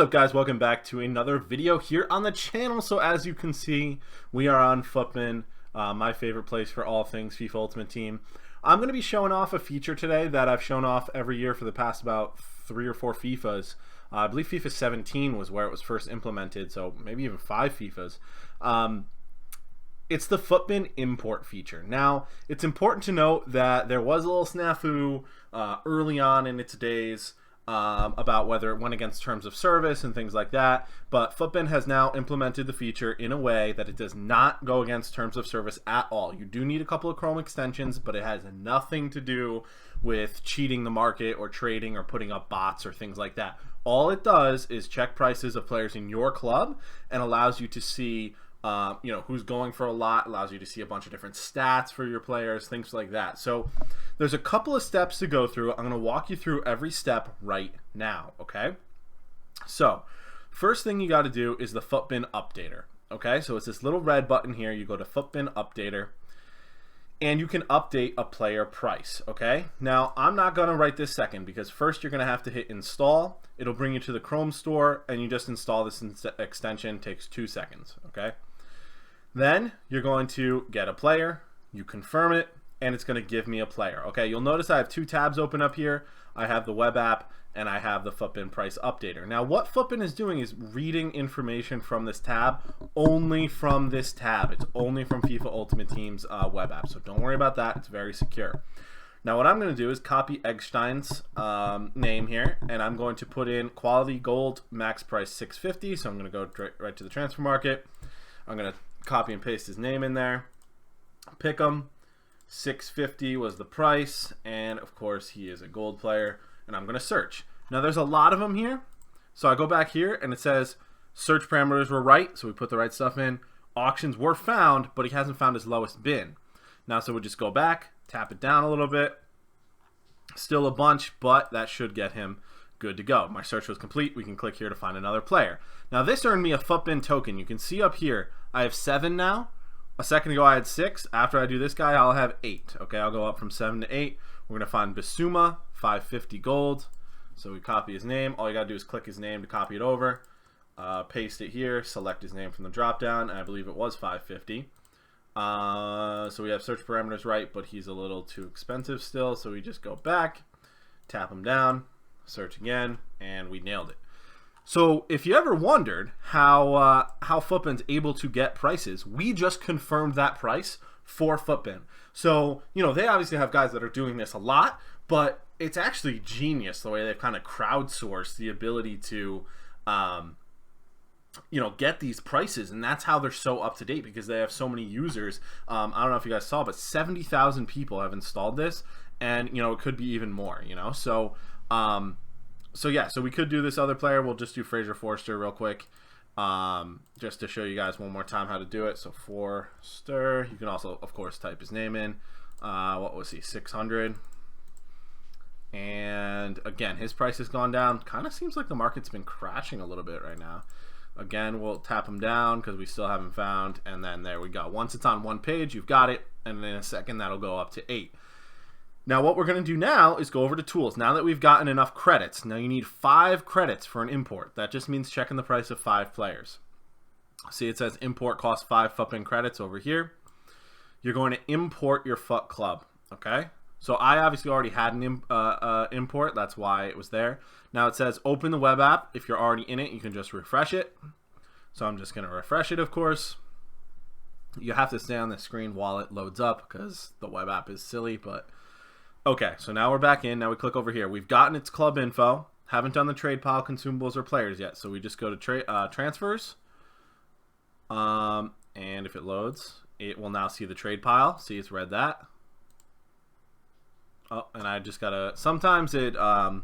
up, guys? Welcome back to another video here on the channel. So as you can see, we are on FUTBIN, my favorite place for all things FIFA Ultimate Team. I'm going to be showing off a feature today that I've shown off every year for the past about 3 or 4 FIFAs. I believe FIFA 17 was where it was first implemented, so maybe even 5 FIFAs. It's the FUTBIN import feature. Now, it's important to note that there was a little snafu early on in its days about whether it went against terms of service and things like that, but FUTBIN has now implemented the feature in a way that it does not go against terms of service at all. You do need a couple of Chrome extensions, but it has nothing to do with cheating the market or trading or putting up bots or things like that. All it does is check prices of players in your club and allows you to see who's going for a lot, allows you to see a bunch of different stats for your players, things like that. So there's a couple of steps to go through. I'm going to walk you through every step right now, okay? So first thing you got to do is the FUTBIN updater, okay? So it's this little red button here. You go to FUTBIN updater and you can update a player price, okay? Now, I'm not going to right this second because first you're going to have to hit install. It'll bring you to the Chrome store and you just install this extension. It takes 2 seconds, okay? Then you're going to get a player, you confirm it, and it's going to give me a player. Okay, you'll notice I have 2 tabs open up here. I have the web app and I have the FUTBIN price updater. Now what FUTBIN is doing is reading information from this tab, only from this tab. It's only from FIFA Ultimate Team's web app, so don't worry about that. It's very secure. Now what I'm going to do is copy Eggstein's name here, and I'm going to put in quality gold, max price 650. So I'm going to go right to the transfer market. I'm going to copy and paste his name in there, pick him. 650 was the price, and of course he is a gold player, and I'm going to search. Now there's a lot of them here, so I go back here and it says search parameters were right, so we put the right stuff in. Auctions were found, but he hasn't found his lowest bin. Now so we'll just go back, tap it down a little bit, still a bunch, but that should get him good to go. My search was complete. We can click here to find another player. Now this earned me a FUTBIN token. You can see up here I have 7 now. A second ago I had 6. After I do this guy I'll have 8. Okay, I'll go up from 7 to 8. We're gonna find Bissouma, 550 gold. So we copy his name. All you gotta do is click his name to copy it over, paste it here, select his name from the drop down, and I believe it was 550. So we have search parameters right, but he's a little too expensive still, so we just go back, tap him down, search again, and we nailed it. So if you ever wondered how FUTBIN's able to get prices, we just confirmed that price for FUTBIN. So, they obviously have guys that are doing this a lot, but it's actually genius the way they've kind of crowdsourced the ability to, get these prices, and that's how they're so up to date because they have so many users. I don't know if you guys saw, but 70,000 people have installed this, and it could be even more. So yeah, so we could do this other player. We'll just do Fraser Forster real quick, just to show you guys one more time how to do it. So Forster, you can also, of course, type his name in. What was he? 600. And again, his price has gone down. Kind of seems like the market's been crashing a little bit right now. Again, we'll tap him down because we still haven't found. And then there we go. Once it's on one page, you've got it. And in a second, that'll go up to 8. Now what we're going to do now is go over to tools. Now that we've gotten enough credits, now you need 5 credits for an import. That just means checking the price of 5 players. See, it says import costs 5 FUTBIN credits over here. You're going to import your FUT club, okay? So I obviously already had an import. That's why it was there. Now it says open the web app. If you're already in it, you can just refresh it. So I'm just going to refresh it, of course. You have to stay on the screen while it loads up because the web app is silly, but... Okay, so now we're back in. Now we click over here. We've gotten its club info. Haven't done the trade pile, consumables, or players yet. So we just go to transfers. And if it loads, it will now see the trade pile. See, it's read that. Oh, and I just gotta. Sometimes it'll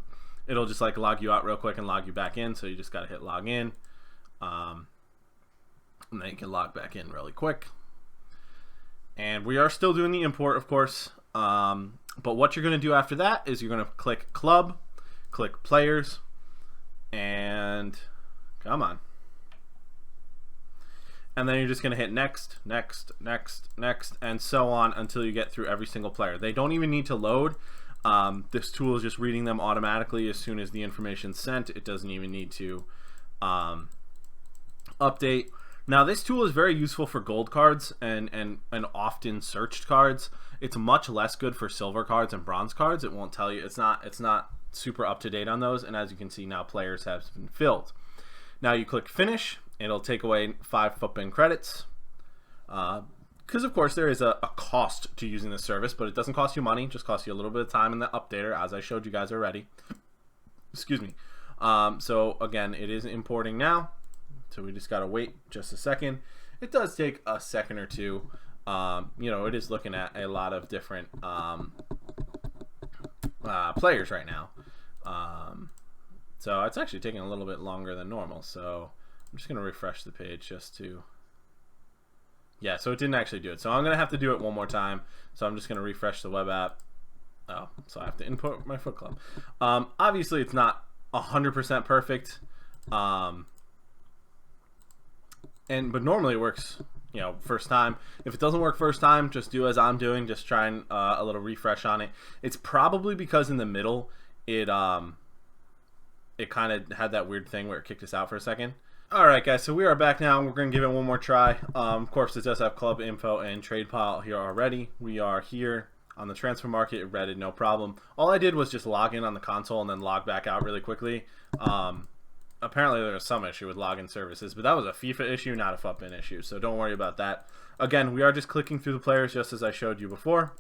just like log you out real quick and log you back in. So you just gotta hit log in. And then you can log back in really quick. And we are still doing the import, of course. But what you're going to do after that is you're going to click club, click players, and come on. And then you're just going to hit next, next, next, next, and so on until you get through every single player. They don't even need to load. This tool is just reading them automatically as soon as the information's sent. It doesn't even need to update. Now this tool is very useful for gold cards and often searched cards. It's much less good for silver cards and bronze cards. It won't tell you. It's not super up to date on those. And as you can see now, players have been filled. Now you click finish. It'll take away 5 FUTBIN credits. Because of course there is a cost to using this service, but it doesn't cost you money. It just costs you a little bit of time in the updater, as I showed you guys already. Excuse me. So again, it is importing now. So we just gotta wait just a second. It does take a second or two. You know, it is looking at a lot of different players right now. So it's actually taking a little bit longer than normal. So I'm just gonna refresh the page just to. Yeah, so it didn't actually do it. So I'm gonna have to do it one more time. So I'm just gonna refresh the web app. Oh, so I have to input my Foot Club. Obviously, it's not 100% perfect. But normally it works, you know, first time. If it doesn't work first time, just do as I'm doing. Just try and a little refresh on it. It's probably because in the middle it kind of had that weird thing where it kicked us out for a second. All right, guys. So we are back now. We're gonna give it one more try. Of course, it does have club info and trade pile here already. We are here on the transfer market. It read it, no problem. All I did was just log in on the console and then log back out really quickly. Apparently there was some issue with login services, but that was a FIFA issue, not a FUTBIN issue, so don't worry about that. Again, we are just clicking through the players just as I showed you before.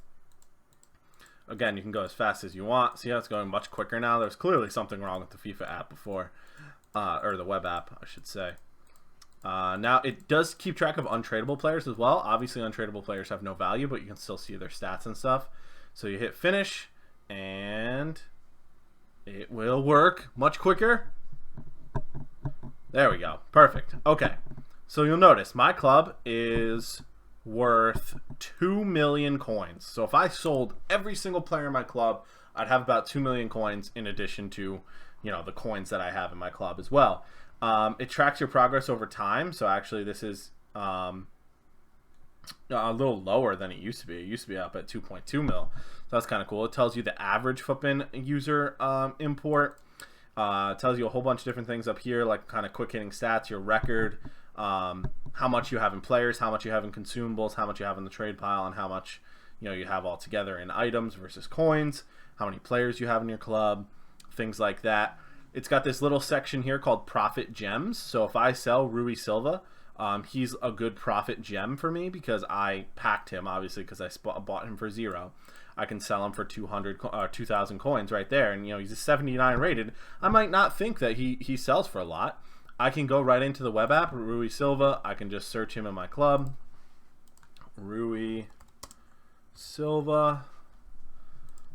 Again, you can go as fast as you want. See how it's going much quicker now? There's clearly something wrong with the FIFA app before, or the web app, I should say. Now, it does keep track of untradeable players as well. Obviously, untradeable players have no value, but you can still see their stats and stuff. So you hit finish, and it will work much quicker. There we go. Perfect. Okay. So you'll notice my club is worth 2 million coins. So if I sold every single player in my club, I'd have about 2 million coins in addition to, you know, the coins that I have in my club as well. It tracks your progress over time. So actually this is a little lower than it used to be. It used to be up at 2.2 mil. So that's kind of cool. It tells you the average FUTBIN user import. Tells you a whole bunch of different things up here, like kind of quick hitting stats, your record, how much you have in players, how much you have in consumables, how much you have in the trade pile, and how much, you know, you have all together in items versus coins, how many players you have in your club, things like that. It's got this little section here called Profit Gems. So if I sell Rui Silva, he's a good profit gem for me because I packed him, obviously, because I bought him for 0. I can sell him for 2,000 coins right there, and you know he's a 79 rated. I might not think that he sells for a lot. I can go right into the web app, Rui Silva. I can just search him in my club, Rui Silva.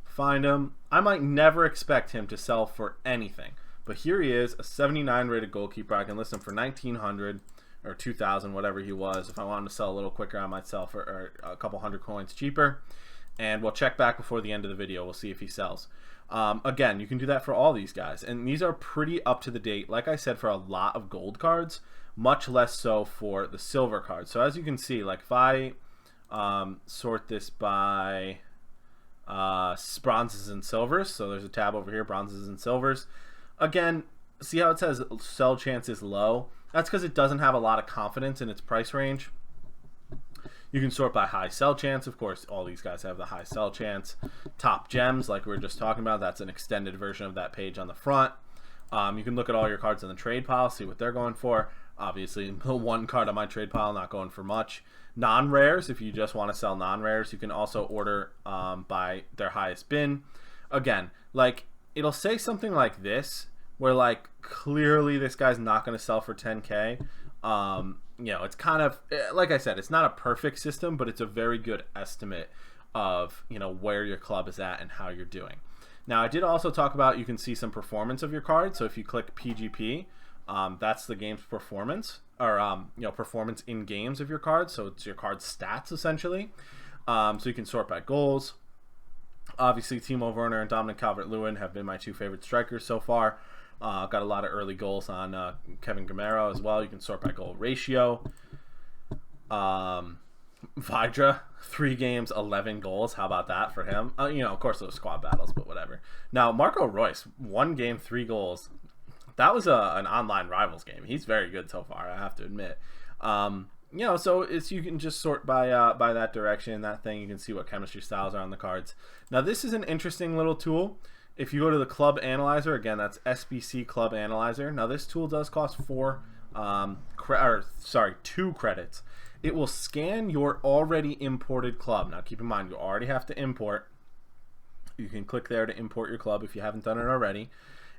Find him. I might never expect him to sell for anything, but here he is, a 79 rated goalkeeper. I can list him for 1,900 or 2,000, whatever he was. If I wanted to sell a little quicker, I might sell for a couple hundred coins cheaper. And we'll check back before the end of the video. We'll see if he sells. Again, you can do that for all these guys. And these are pretty up to the date, like I said, for a lot of gold cards, much less so for the silver cards. So as you can see, like if I sort this by bronzes and silvers, so there's a tab over here, bronzes and silvers. Again, see how it says sell chance is low? That's because it doesn't have a lot of confidence in its price range. You can sort by high sell chance. Of course, all these guys have the high sell chance. Top gems, like we were just talking about, that's an extended version of that page on the front. You can look at all your cards in the trade pile, see what they're going for. Obviously, the one card on my trade pile not going for much. Non-rares, if you just want to sell non-rares, you can also order by their highest bin. Again, like it'll say something like this, where like clearly this guy's not going to sell for 10K. You know, it's kind of, like I said, it's not a perfect system, but it's a very good estimate of, you know, where your club is at and how you're doing. Now, I did also talk about, you can see some performance of your card. So if you click PGP, that's the game's performance, or, you know, performance in games of your cards. So it's your card's stats, essentially. So you can sort by goals. Obviously, Timo Werner and Dominic Calvert-Lewin have been my 2 favorite strikers so far. Got a lot of early goals on Kevin Gamero as well. You can sort by goal ratio. Vidra, 3 games, 11 goals. How about that for him? You know, of course, those squad battles, but whatever. Now, Marco Reus, 1 game, 3 goals. That was an online rivals game. He's very good so far, I have to admit. You know, so it's, you can just sort by that direction, that thing. You can see what chemistry styles are on the cards. Now, this is an interesting little tool. If you go to the Club Analyzer, again, that's SBC Club Analyzer. Now, this tool does cost 2 credits. It will scan your already imported club. Now, keep in mind, you already have to import. You can click there to import your club if you haven't done it already.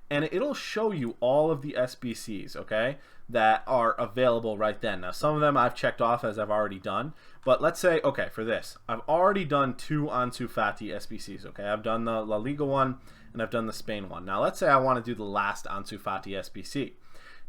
And it'll show you all of the SBCs, okay, that are available right then. Now, some of them I've checked off as I've already done. But let's say, okay, for this, I've already done 2 Ansu Fati SBCs, okay? I've done the La Liga one, and I've done the Spain one. Now, let's say I want to do the last Ansu Fati SBC.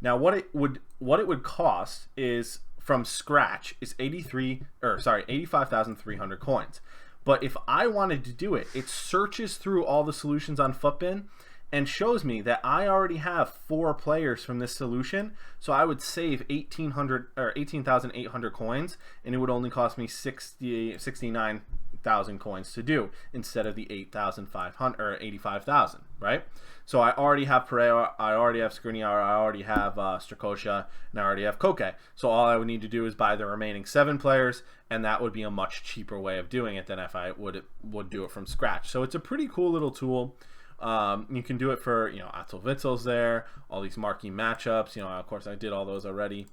Now, what it would cost is, from scratch, is 85,300 coins. But if I wanted to do it, it searches through all the solutions on FUTBIN and shows me that I already have 4 players from this solution, so I would save 18,800 coins, and it would only cost me 69,000 coins to do instead of the 8,500 or 85,000, right? So I already have Pereira, I already have Skriniar, I already have Strakosha, and I already have Koke. So all I would need to do is buy the remaining 7 players, and that would be a much cheaper way of doing it than if I would do it from scratch. So it's a pretty cool little tool. You can do it for, you know, Axel Witzel's there, all these marquee matchups. You know, of course, I did all those already.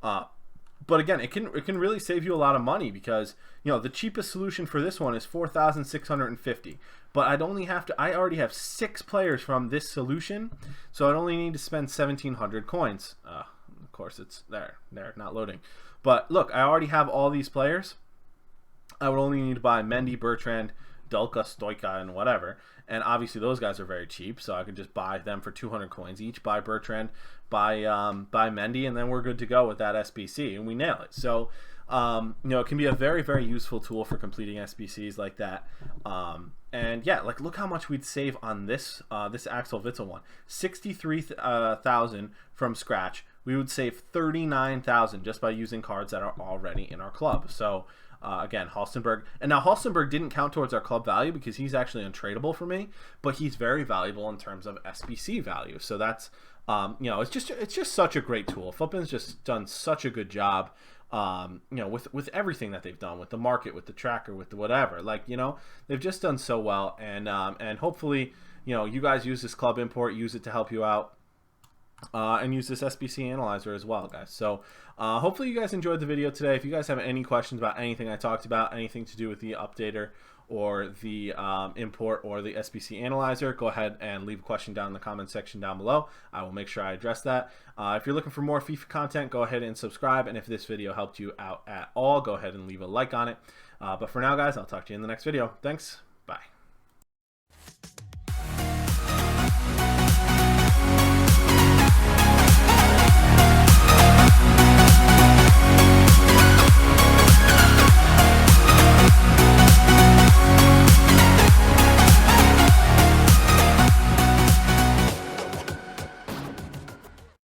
But again, it can really save you a lot of money because, you know, the cheapest solution for this one is 4,650. But I already have 6 players from this solution, so I'd only need to spend 1,700 coins. Of course, it's there, not loading. But look, I already have all these players. I would only need to buy Mendy, Bertrand, Dulka, Stoica, and whatever. And obviously those guys are very cheap, so I could just buy them for 200 coins each, buy Bertrand, buy Mendy, and then we're good to go with that SBC, and we nail it. So, you know, it can be a very, very useful tool for completing SBCs like that. And yeah, like, look how much we'd save on this this Axel Witsel one. 63,000 from scratch. We would save 39,000 just by using cards that are already in our club. So, again, Halstenberg. And now Halstenberg didn't count towards our club value because he's actually untradeable for me, but he's very valuable in terms of SBC value. So that's, you know, it's just such a great tool. FUTBIN's just done such a good job, you know, with everything that they've done, with the market, with the tracker, with the whatever. Like, you know, they've just done so well. And hopefully, you know, you guys use this club import, use it to help you out. And use this SBC analyzer as well, guys. So hopefully you guys enjoyed the video today. If you guys have any questions about anything I talked about, anything to do with the updater or the import or the SBC analyzer, go ahead and leave a question down in the comment section down below. I will make sure I address that. If you're looking for more FIFA content, go ahead and subscribe. And if this video helped you out at all, go ahead and leave a like on it. But for now, guys, I'll talk to you in the next video. Thanks.